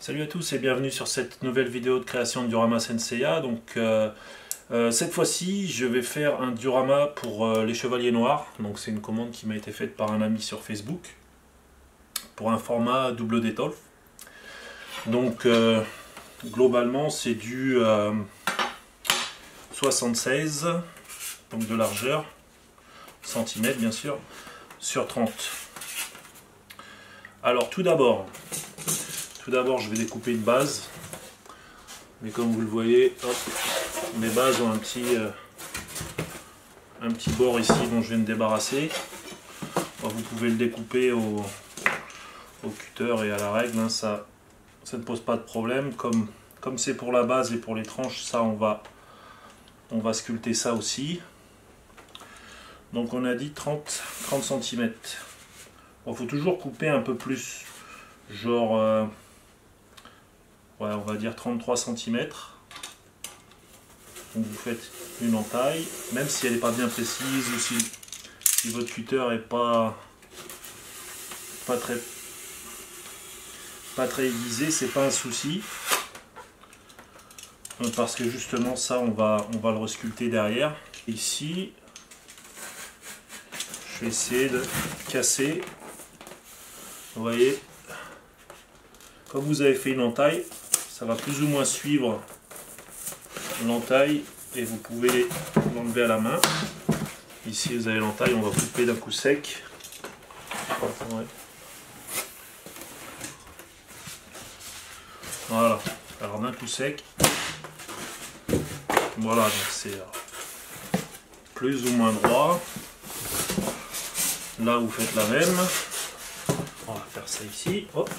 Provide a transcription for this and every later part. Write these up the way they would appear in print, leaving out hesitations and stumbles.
Salut à tous et bienvenue sur cette nouvelle vidéo de création de diorama Senseiya. Donc cette fois-ci je vais faire un diorama pour les Chevaliers Noirs. Donc c'est une commande qui m'a été faite par un ami sur Facebook pour un format double d'étoffe. Donc globalement c'est du 76 donc de largeur, centimètres bien sûr, sur 30. Alors tout d'abord je vais découper une base, mais comme vous le voyez, hop, mes bases ont un petit bord ici dont je viens de débarrasser. Alors, vous pouvez le découper au cutter et à la règle, hein, ça ne pose pas de problème. Comme c'est pour la base et pour les tranches, ça on va sculpter ça aussi. Donc on a dit 30 cm. Bon, faut toujours couper un peu plus, genre ouais, on va dire 33 cm. Donc vous faites une entaille, même si elle n'est pas bien précise ou si votre cutter est pas très aiguisé, c'est pas un souci. Parce que justement ça on va le resculpter derrière. Ici, je vais essayer de casser. Vous voyez, comme vous avez fait une entaille, ça va plus ou moins suivre l'entaille et vous pouvez l'enlever à la main. Ici vous avez l'entaille, on va couper d'un coup sec. Ouais. Voilà, alors d'un coup sec. Voilà, donc c'est plus ou moins droit. Là vous faites la même. On va faire ça ici. Hop.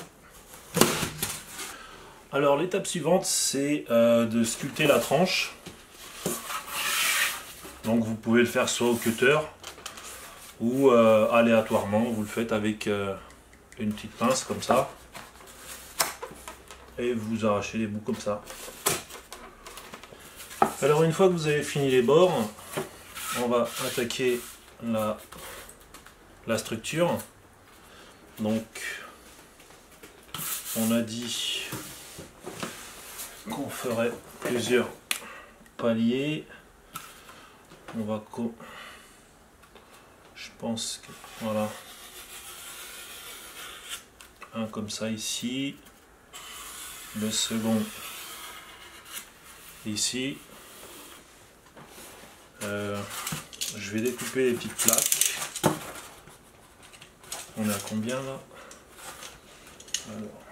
Alors l'étape suivante c'est de sculpter la tranche. Donc vous pouvez le faire soit au cutter ou aléatoirement, vous le faites avec une petite pince comme ça. Et vous arrachez les bouts comme ça. Alors une fois que vous avez fini les bords, on va attaquer la structure. Donc on a dit qu'on ferait plusieurs paliers. On va je pense que voilà, un comme ça ici, le second ici. Je vais découper les petites plaques. On est à combien là? Alors,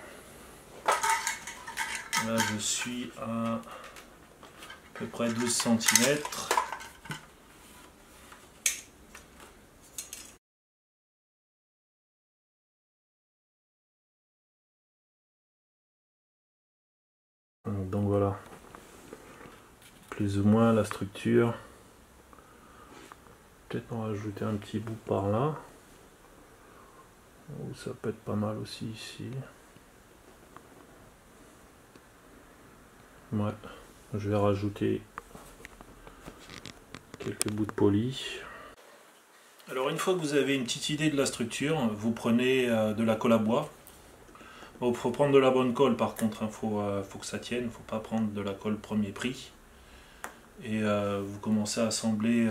là je suis à peu près 12 cm. Donc voilà, plus ou moins la structure. Peut-être en rajouter un petit bout par là. Ou ça peut être pas mal aussi ici. Ouais, je vais rajouter quelques bouts de poli. Alors une fois que vous avez une petite idée de la structure, vous prenez de la colle à bois. Bon, faut prendre de la bonne colle par contre, hein, faut que ça tienne, il ne faut pas prendre de la colle premier prix. Et vous commencez à assembler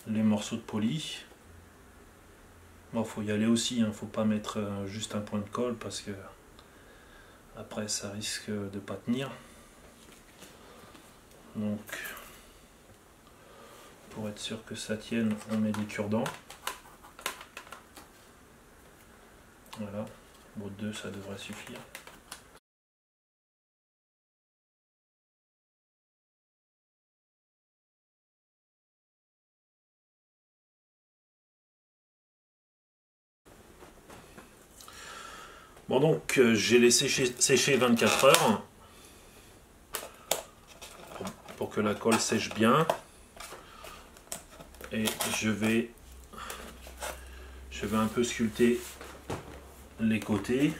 les morceaux de poli. Bon, faut y aller aussi, hein, faut pas mettre juste un point de colle parce que après ça risque de pas tenir. Donc pour être sûr que ça tienne, on met des cure-dents. Voilà, bon, 2 ça devrait suffire. Bon, donc j'ai laissé sécher 24 heures pour que la colle sèche bien. Et je vais un peu sculpter les côtés.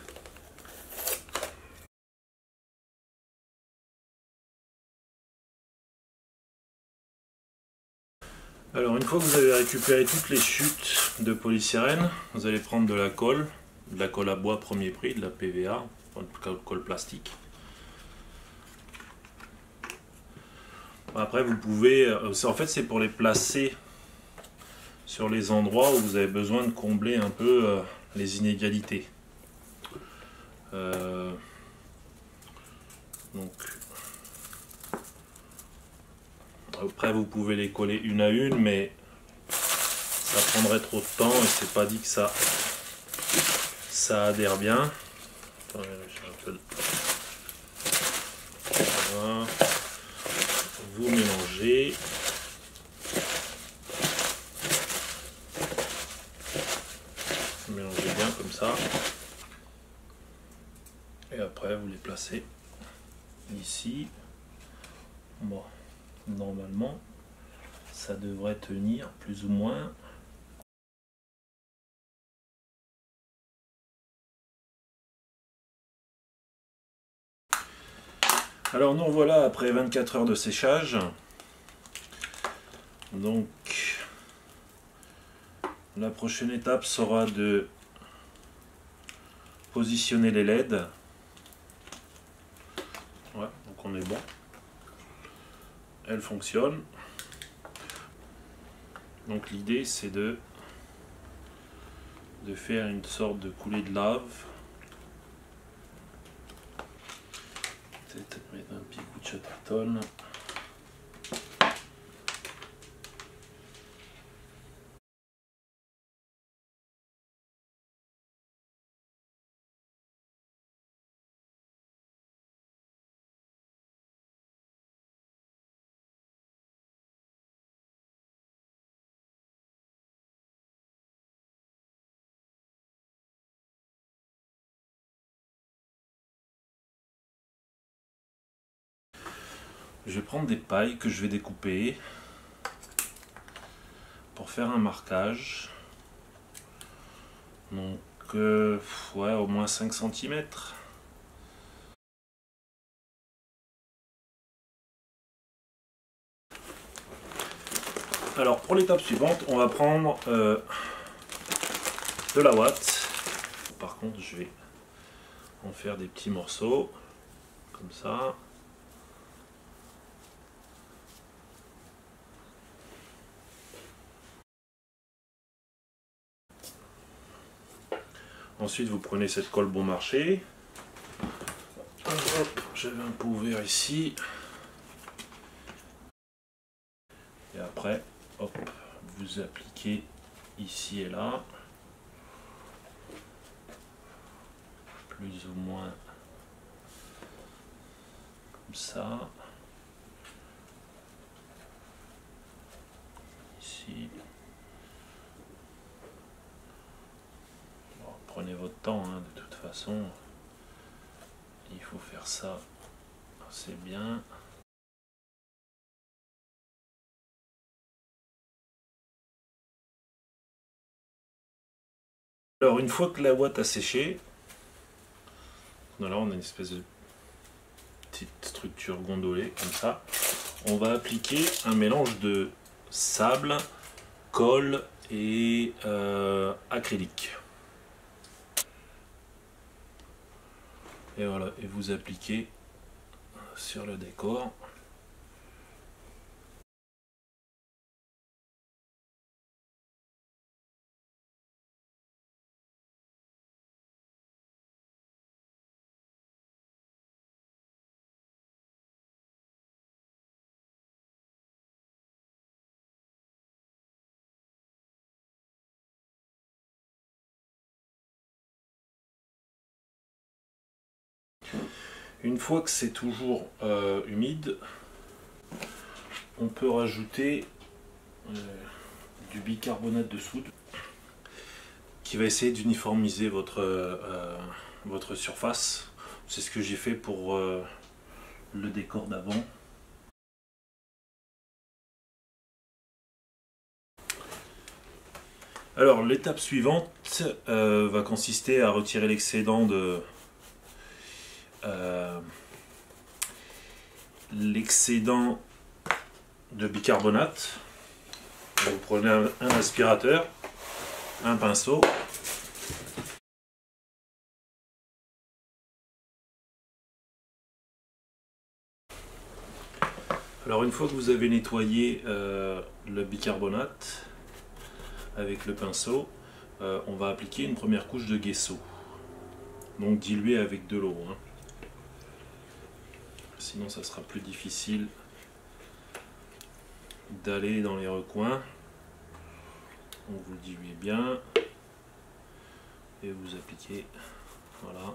Alors une fois que vous avez récupéré toutes les chutes de polystyrène, vous allez prendre de la colle à bois premier prix, de la PVA. colle plastique. Après vous pouvez, en fait c'est pour les placer sur les endroits où vous avez besoin de combler un peu les inégalités. Donc après vous pouvez les coller une à une, mais ça prendrait trop de temps et c'est pas dit que ça adhère bien. Attendez, j'ai un peu de... Voilà. Vous mélangez. Vous mélangez bien comme ça. Et après vous les placez ici. Bon, normalement ça devrait tenir plus ou moins. Alors nous voilà après 24 heures de séchage. Donc la prochaine étape sera de positionner les LED. Ouais, donc on est bon. Elle fonctionne. Donc l'idée c'est de faire une sorte de coulée de lave. Peut-être mettre un petit coup de chatterton. Je vais prendre des pailles que je vais découper pour faire un marquage. Donc ouais, au moins 5 cm. Alors pour l'étape suivante, on va prendre de la ouate. Par contre, je vais en faire des petits morceaux comme ça. Ensuite, vous prenez cette colle bon marché. Hop, j'avais un pot ouvert ici. Et après, hop, vous appliquez ici et là. Plus ou moins comme ça. Ici. Bon, prenez votre temps, hein, de toute façon. Il faut faire ça assez bien. Alors une fois que la ouate a séché, là on a une espèce de petite structure gondolée comme ça. On va appliquer un mélange de sable, colle et acrylique. Et voilà, et vous appliquez sur le décor. Une fois que c'est toujours humide, on peut rajouter du bicarbonate de soude qui va essayer d'uniformiser votre surface. C'est ce que j'ai fait pour le décor d'avant. Alors l'étape suivante va consister à retirer l'excédent de bicarbonate. Vous prenez un aspirateur, un pinceau, Alors une fois que vous avez nettoyé le bicarbonate avec le pinceau, on va appliquer une première couche de gesso, donc dilué avec de l'eau, hein. Sinon ça sera plus difficile d'aller dans les recoins. Donc vous le diluez bien et vous appliquez, voilà,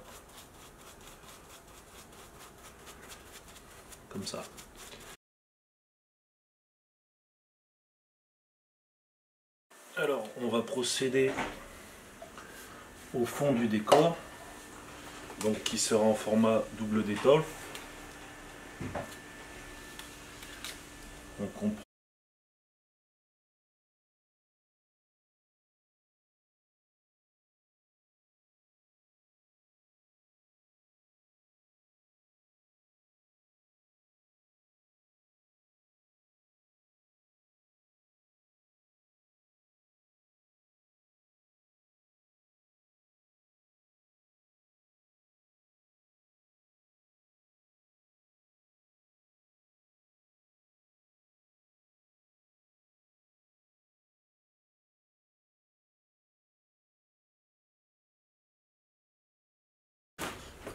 comme ça. Alors on va procéder au fond du décor, donc qui sera en format double détole. Donc on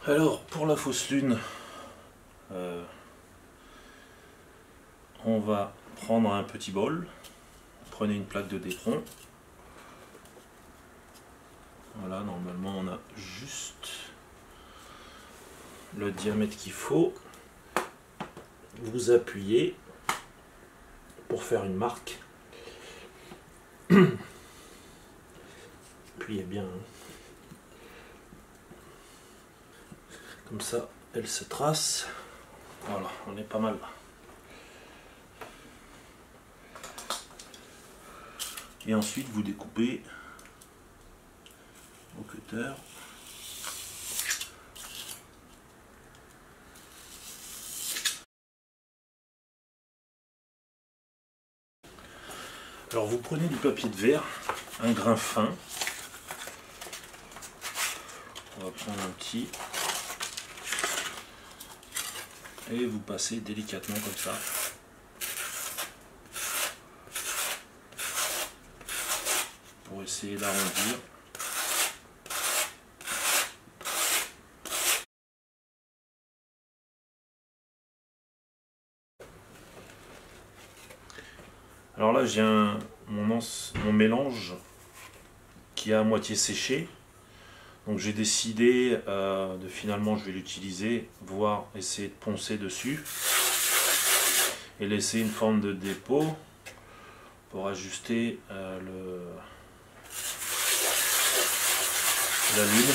Alors pour la fausse lune, on va prendre un petit bol, prenez une plaque de d'éperon. Voilà, normalement on a juste le diamètre qu'il faut. Vous appuyez pour faire une marque. Appuyez bien, hein. Comme ça, elle se trace. Voilà, on est pas mal. Et ensuite, vous découpez au cutter. Alors, vous prenez du papier de verre, un grain fin. On va prendre un petit. Et vous passez délicatement comme ça. Pour essayer d'arrondir. Alors là j'ai mon mélange qui est à moitié séché. Donc j'ai décidé de finalement je vais l'utiliser, voire essayer de poncer dessus et laisser une forme de dépôt pour ajuster la lune.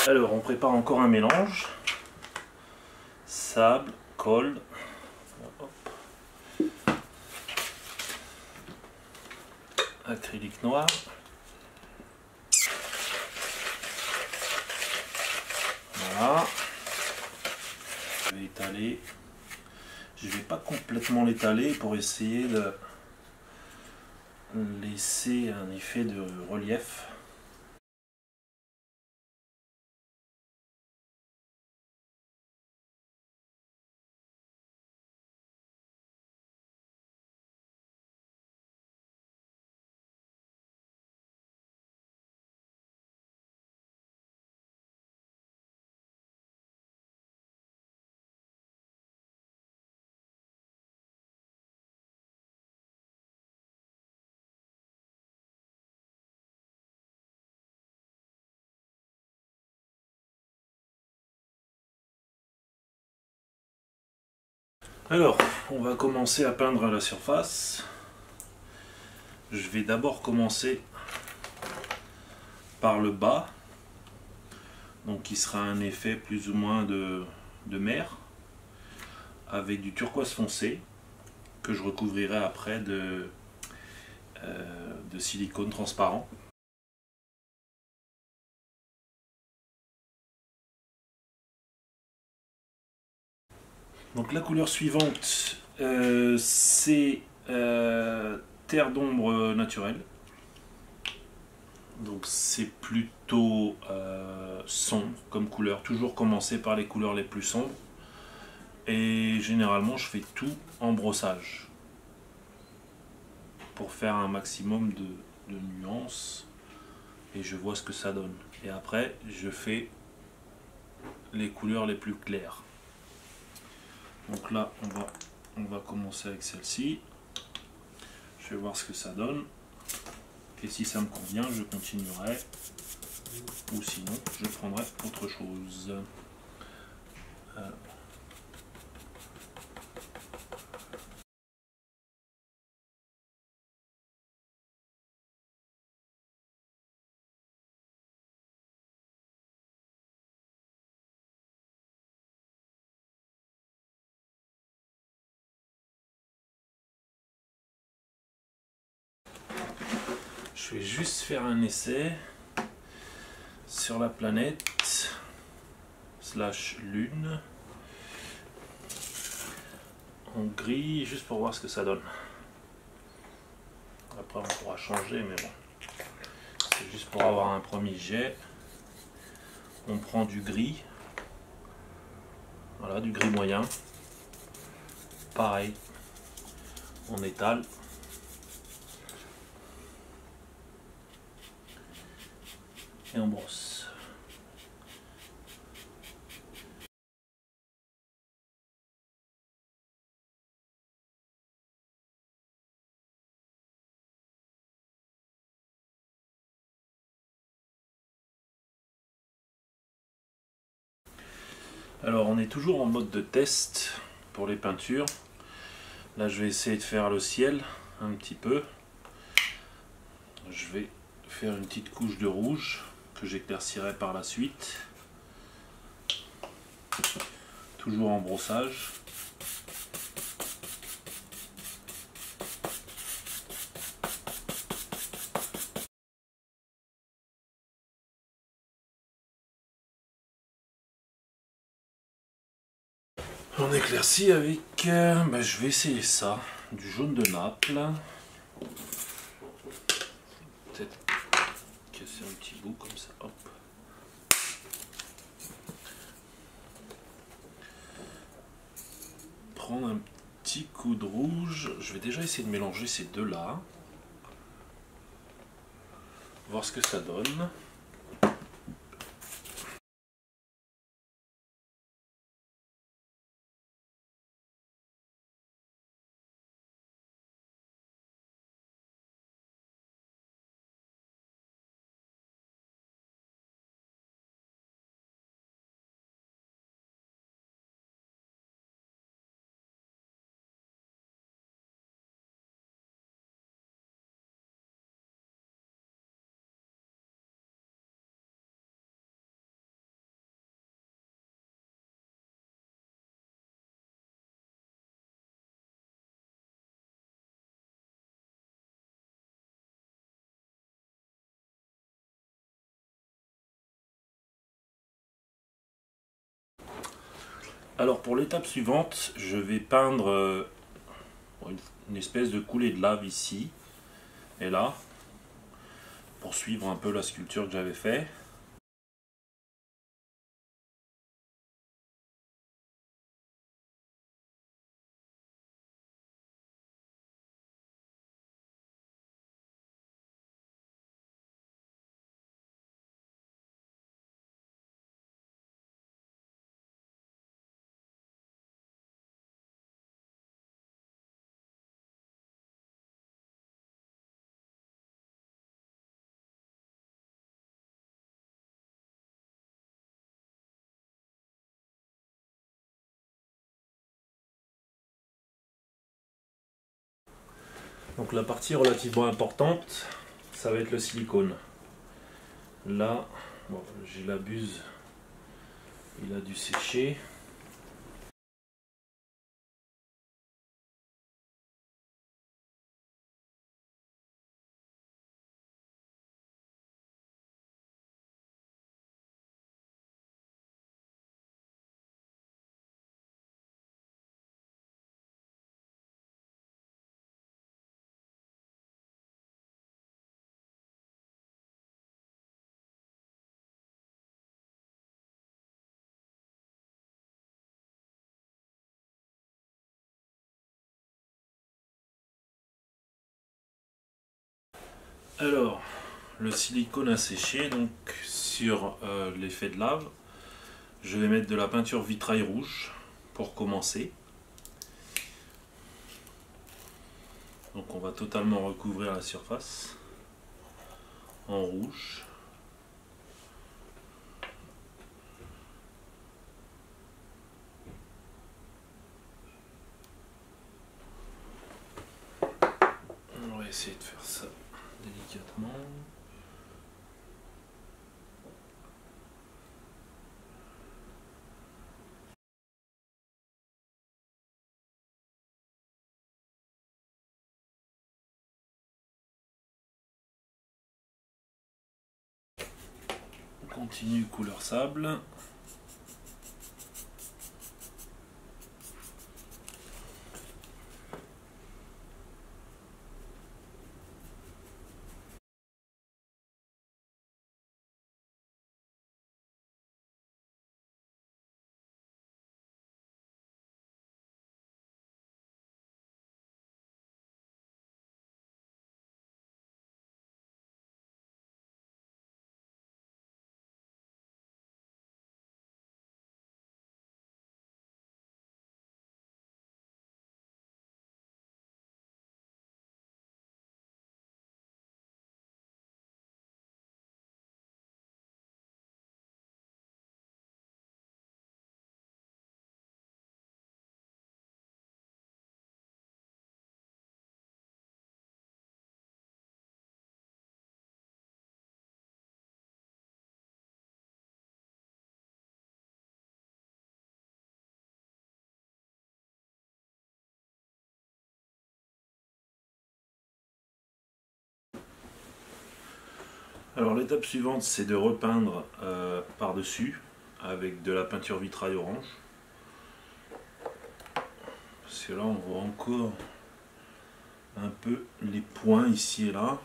Alors on prépare encore un mélange, sable, colle, hop, acrylique noir. Voilà. Je vais étaler. Je ne vais pas complètement l'étaler pour essayer de laisser un effet de relief. Alors, on va commencer à peindre à la surface. Je vais d'abord commencer par le bas, donc qui sera un effet plus ou moins de mer, avec du turquoise foncé, que je recouvrirai après de silicone transparent. Donc la couleur suivante, c'est terre d'ombre naturelle. Donc c'est plutôt sombre comme couleur. Toujours commencer par les couleurs les plus sombres. Et généralement je fais tout en brossage. Pour faire un maximum de nuances. Et je vois ce que ça donne. Et après je fais les couleurs les plus claires. Donc là on va commencer avec celle-ci. Je vais voir ce que ça donne. Et si ça me convient, je continuerai. Ou sinon, je prendrai autre chose. Je vais juste faire un essai sur la planète / lune en gris, juste pour voir ce que ça donne. Après on pourra changer, mais bon, c'est juste pour avoir un premier jet. On prend du gris, voilà, du gris moyen, pareil, on étale. Et on brosse. Alors on est toujours en mode de test pour les peintures. Là je vais essayer de faire le ciel un petit peu. Je vais faire une petite couche de rouge que j'éclaircirai par la suite. Toujours en brossage. On éclaircit avec, je vais essayer ça, du jaune de Naples. Peut-être casser un petit bout comme ça, hop. Prendre un petit coup de rouge, je vais déjà essayer de mélanger ces deux-là. Voir ce que ça donne. Alors pour l'étape suivante, je vais peindre une espèce de coulée de lave ici et là, pour suivre un peu la sculpture que j'avais fait. Donc la partie relativement importante, ça va être le silicone. Là, bon, j'ai la buse, il a dû sécher. Alors, le silicone a séché, donc sur l'effet de lave, je vais mettre de la peinture vitrail rouge pour commencer. Donc on va totalement recouvrir la surface en rouge. On va essayer de faire ça délicatement. On continue couleur sable. Alors l'étape suivante, c'est de repeindre par-dessus avec de la peinture vitrail orange. Parce que là on voit encore un peu les points ici et là.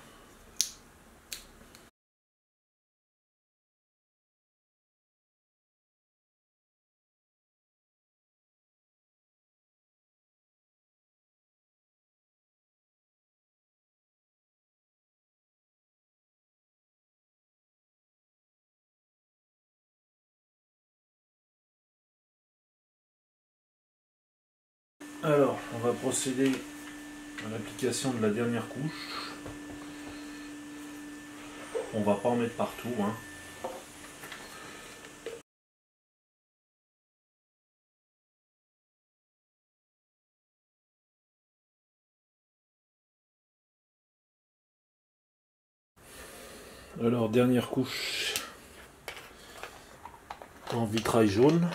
Alors on va procéder à l'application de la dernière couche. On va pas en mettre partout, hein. Alors dernière couche en vitrail jaune.